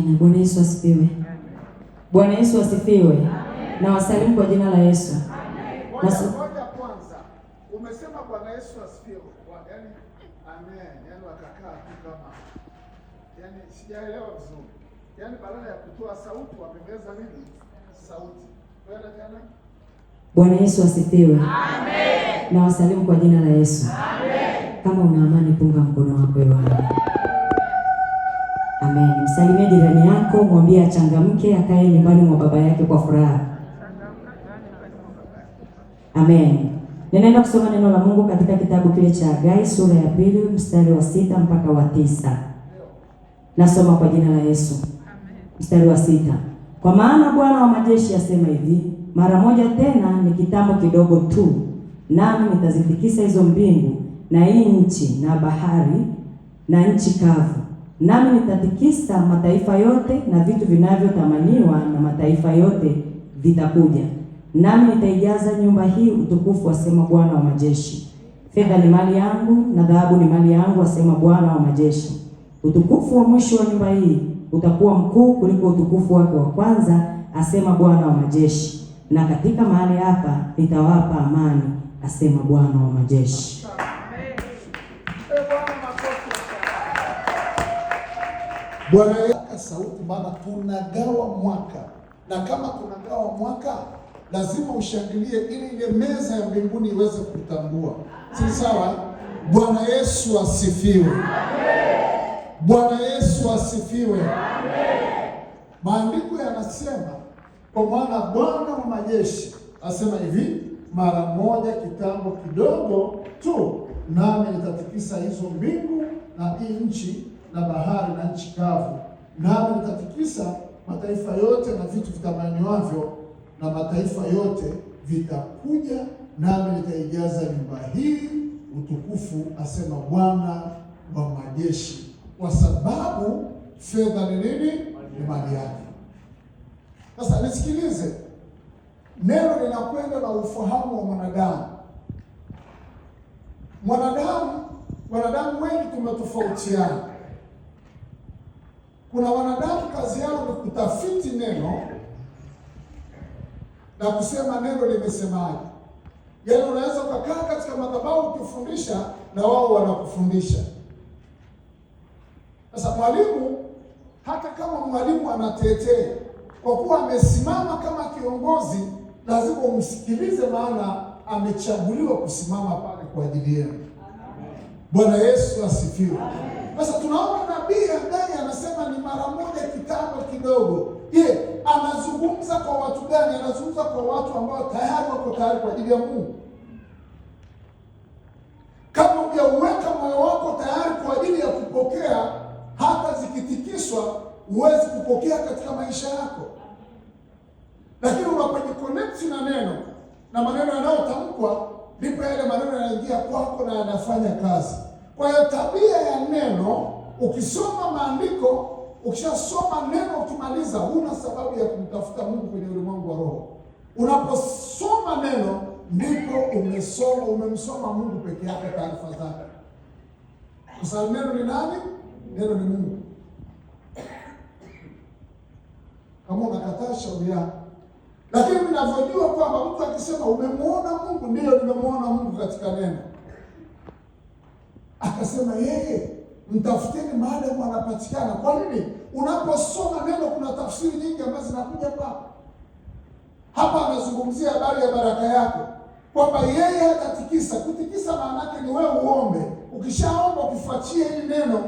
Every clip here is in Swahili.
Bwana Yesu asifiwe. Bwana Yesu asifiwe. Na wasalimu kwa jina la Yesu. Ngoja kwanza. Umesema Bwana Yesu asifiwe. Yaani amen. Yaani wakakaa tu kama. Yaani sijaelewa vizuri. Yaani badala ya kutoa sauti wamemeza nini? Sauti. Kwenda tena? Bwana Yesu asifiwe. Amen. Na wasalimu kwa jina la Yesu. Amen. Kama una amani punga mkono wako hewani. Amen. Msalimie jirani yako, mwambie achangamke, akae nyumbani mwa baba yake kwa furaha. Amen. Ninaenda kusoma neno la Mungu katika kitabu kile cha Hagai sura ya 2 mstari wa 6 mpaka wa 9. Nasoma kwa jina la Yesu. Amen. Mstari wa 6. Kwa maana Bwana wa majeshi asema hivi, mara moja tena ni kitambo kidogo tu, nami nitazitikisa hizo mbingu na hii nchi na bahari na nchi kavu. Nami nitatikisa mataifa yote na vitu vinavyotamaniwa na mataifa yote vitakuja. Nami nitaijaza nyumba hii utukufu, asema Bwana wa majeshi. Fedha ni mali yangu na dhahabu ni mali yangu, asema Bwana wa majeshi. Utukufu wa mwisho wa nyumba hii utakuwa mkuu kuliko utukufu wake wa kwanza, asema Bwana wa majeshi. Na katika mahali hapa nitawapa amani, asema Bwana wa majeshi. Bwana Yesu sauti, maana tunagawa mwaka, na kama tunagawa mwaka lazima ushangilie ili ile meza ya mbinguni iweze kutambua. Si sawa? Bwana Yesu asifiwe. Amen. Bwana Yesu asifiwe. Amen. Maandiko yanasema, kwa maana Bwana wa majeshi asema hivi, mara moja kitambo kidogo tu, nami nitatikisa hizo mbingu na hii nchi na bahari na nchi kavu, nami nitatikisa mataifa yote na vitu vitamaniwavyo na mataifa yote vitakuja, nami nitaijaza nyumba hii utukufu, asema Bwana wa majeshi. Kwa sababu fedha ni nini? Ni mali yake. Sasa nisikilize, neno linakwenda na ufahamu wa mwanadamu. Wanadamu wengi tumetofautiana. Kuna wanadamu kazi yao ni kutafiti neno na kusema neno limesemaje. Yaani unaweza ukakaa katika madhabahu ukifundisha na wao wanakufundisha. Sasa mwalimu, hata kama mwalimu anatetea, kwa kuwa amesimama kama kiongozi, lazima umsikilize, maana amechaguliwa kusimama pale kwa ajili yenu. Bwana Yesu asifiwe. Sasa tunaona nabii Hagai anasema ni mara moja kitambo kidogo. Je, anazungumza kwa watu gani? Anazungumza kwa watu ambao tayari wako tayari kwa ajili ya Mungu. Kama hujauweka moyo wako tayari kwa ajili ya kupokea, hata zikitikiswa huwezi kupokea katika maisha yako. Lakini unapojiconnect na neno na maneno yanayotamkwa, ndipo yale maneno yanaingia kwako na yanafanya kazi. Kwa hiyo tabia ya neno, ukisoma maandiko, ukishasoma neno ukimaliza, huna sababu ya kumtafuta Mungu kwenye ulimwengu wa roho. Unaposoma neno ndipo umemsoma Mungu peke yake, taarifa zake. Kwa sababu neno ni nani? Neno ni Mungu. Kama unakataa shauri yako. Lakini ninavyojua kwamba mtu akisema umemuona Mungu, ndio nimemuona Mungu katika neno. Akasema yeye, mtafuteni maadamu anapatikana. Kwa nini? Unaposoma neno kuna tafsiri nyingi ambazo zinakuja kwako. Hapa anazungumzia habari ya baraka yako, kwamba yeye atatikisa. Kutikisa maana yake ni wewe uombe. Ukishaomba ukifuatia hili neno,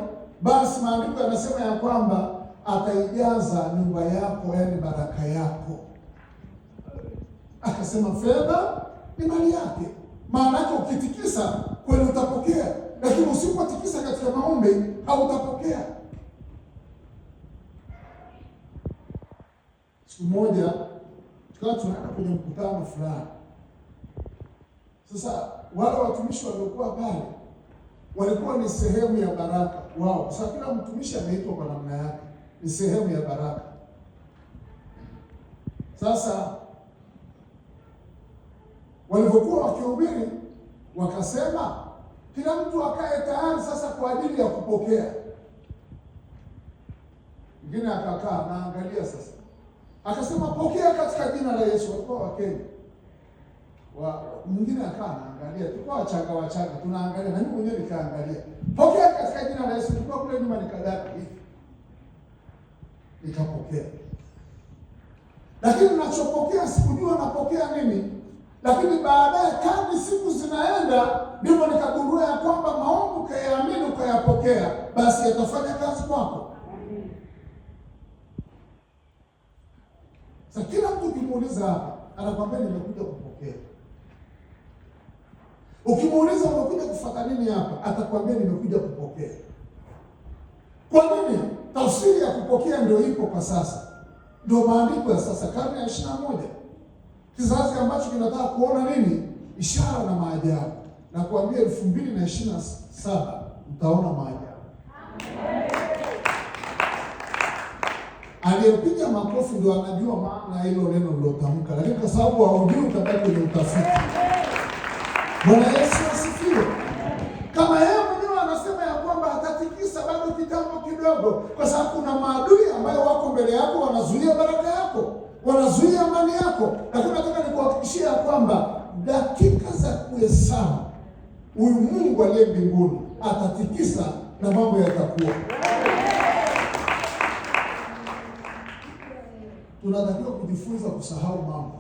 basi maandiko yanasema ya kwamba ataijaza nyumba yako, yaani baraka yako. Akasema fedha ni mali yake. Maana yake ukitikisa kweli utapokea, lakini usipotikisa katika maombi hautapokea. Siku moja tukawa tunaenda kwenye mkutano fulani. Sasa wale watumishi waliokuwa pale walikuwa ni sehemu ya baraka wao. Kwa sababu kila mtumishi ameitwa kwa namna yake, ni sehemu ya baraka. Sasa walivyokuwa wakihubiri, wakasema kila mtu akae tayari sasa kwa ajili ya kupokea. Mwingine akakaa naangalia sasa. Akasema pokea katika jina la Yesu. Walikuwa Wakenya. Mwingine akaa naangalia. Tulikuwa wachanga tunaangalia na mimi mwenyewe nikaangalia. Pokea katika jina la Yesu. Tulikuwa kule nyuma nikadaka hivi. Nikapokea. Lakini ninachopokea sikujua napokea nini. Lakini baadaye kadri siku zinaenda ndivyo nikagundua ya kwamba maombi ukayaamini ukayapokea basi yatafanya kazi kwako. Sasa kila mtu ukimuuliza hapa anakuambia nimekuja kupokea. Ukimuuliza umekuja kufuata nini hapa atakwambia nimekuja kupokea. Kwa nini? Tafsiri ya kupokea ndio ipo kwa sasa. Ndio maandiko ya sasa karne ya 21. Kizazi ambacho kinataka kuona nini? Ishara na maajabu. Na kuambia 2027 mtaona maajabu. Aliyepiga makofi ndio anajua maana hilo neno lilotamka, lakini kwa sababu haujui utabaki kwenye utafiti. Bwana Yesu asifiwe. Kama yeye mwenyewe anasema ya kwamba atatikisa bado kitambo kidogo, kwa sababu kuna maadui ambayo wako mbele yako wanazuia baraka yako, wanazuia amani yako. Lakini nataka nikuhakikishie ya kwamba dakika za kuhesabu huyu Mungu aliye mbinguni atatikisa na mambo yatakuwa. Tunatakiwa kujifunza kusahau mambo.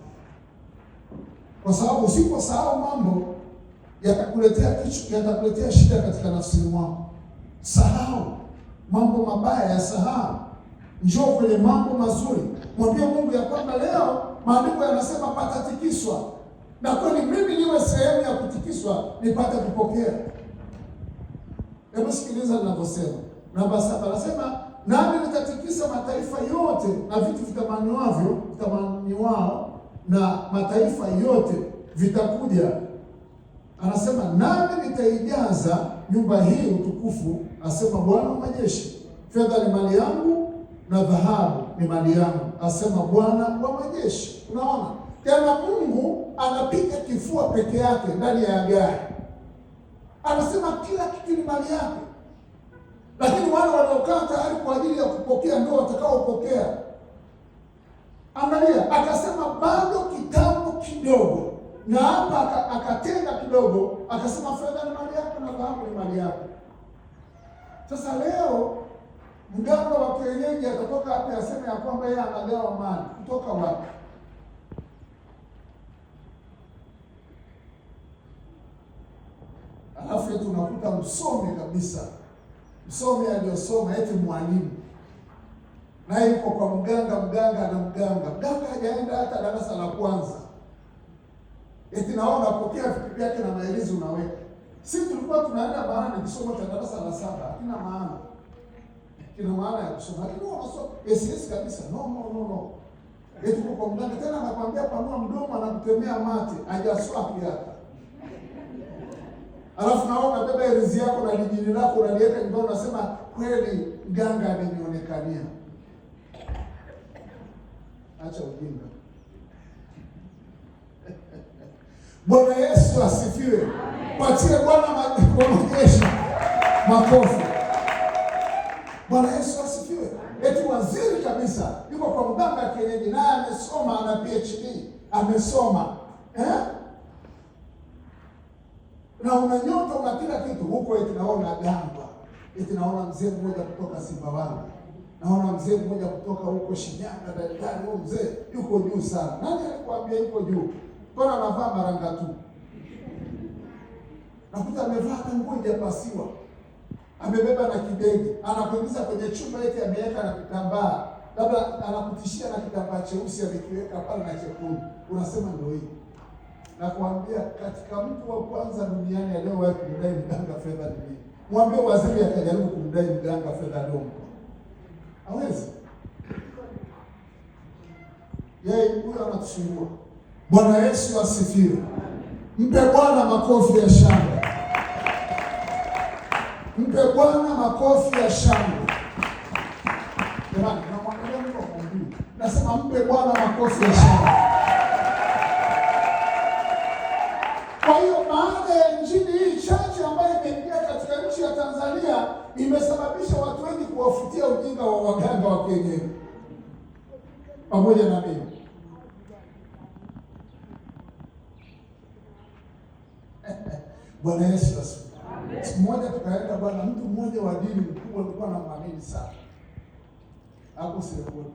Kwa sababu usiposahau mambo yatakuletea shida katika nafsi mwako. Sahau mambo mabaya, ya sahau. Njoo kwenye mambo mazuri. Mwambie Mungu ya kwamba leo maandiko yanasema patatikiswa. Na kwani mimi niwe sehemu ya kutikiswa, nipate kupokea. Hebu sikiliza ninavyosema. Namba 7 anasema nami nitatikisa mataifa yote na vitu vitamaniwao na mataifa yote vitakuja. Anasema nami nitaijaza nyumba hii utukufu, asema Bwana wa majeshi. Fedha ni mali yangu na dhahabu ni mali yangu, asema Bwana wa majeshi. Unaona? Tena Mungu anapiga kifua peke yake ndani ya gari. Anasema kila kitu ni mali yake. Lakini wale waliokaa tayari kwa ajili ya kupokea ndio watakaopokea. Angalia, akasema bado kitambo kidogo. Na hapa akatenga kidogo, akasema fedha ni mali yako na dhahabu ni mali yako. Sasa leo mganga wa kienyeji atatoka hapa aseme ya kwamba yeye anagawa mali. Kutoka wapi? Alafu tunakuta msomi kabisa. Msomi aliyosoma eti mwalimu. Na yuko kwa mganga na mganga hajaenda hata darasa la kwanza. Eti naona pokea vitu vyake na maelezo unaweka. Sisi tulikuwa tunaenda maana ni kisomo cha darasa la 7, hakina maana. Kina maana ya kusoma. Lakini wanasoma SS kabisa. No. Eti kwa mganga tena anakuambia panua mdomo anakutemea mate, hajaswaki hata. Alafu naona beba riziki yako na lijini lako unaliweka nyumbani, unasema kweli mganga amenionekania. Acha ujinga. Bwana Yesu asifiwe. Patie Bwana majeshi makofi. Bwana Yesu asifiwe. Eti waziri kabisa yuko kwa mganga kienyeji naye amesoma, ana PhD, amesoma. Na una nyota una kila kitu huko. Eti naona gamba. Eti naona mzee mmoja kutoka Sumbawanga. Naona mzee mmoja kutoka huko Shinyanga, Dar. Huyo mzee yuko juu sana. Nani alikwambia yuko juu? Mbona anavaa maranga tu? Nakuta amevaa nguo hajapasiwa. Amebeba na kibegi. Anakuingiza kwenye chumba eti ameweka na kitambaa. Labda anakutishia na kitambaa cheusi amekiweka pale na chekundu. Unasema ndio hii. Na kuambia katika mtu wa kwanza duniani aliyewahi kumdai mganga fedha ni mimi. Mwambie waziri akajaribu kumdai mganga fedha leo. Hawezi. Yeye huyo anatusumbua. Bwana Yesu asifiwe. Mpe Bwana makofi ya shangwe. Mpe Bwana makofi ya shangwe. Jamani, tunamwangalia Mungu kwa mbili. Nasema mpe Bwana makofi ya shangwe. Kwa hiyo baada ya injili hii chache ambayo imeingia katika nchi ya Tanzania imesababisha watu wengi kuwafutia ujinga wa waganga wa kienyeji pamoja na mimi. Bwana Yesu asifiwe. Siku moja tukaenda bwana, mtu mmoja wa dini mkubwa alikuwa anamwamini sana hapo Sirikuni.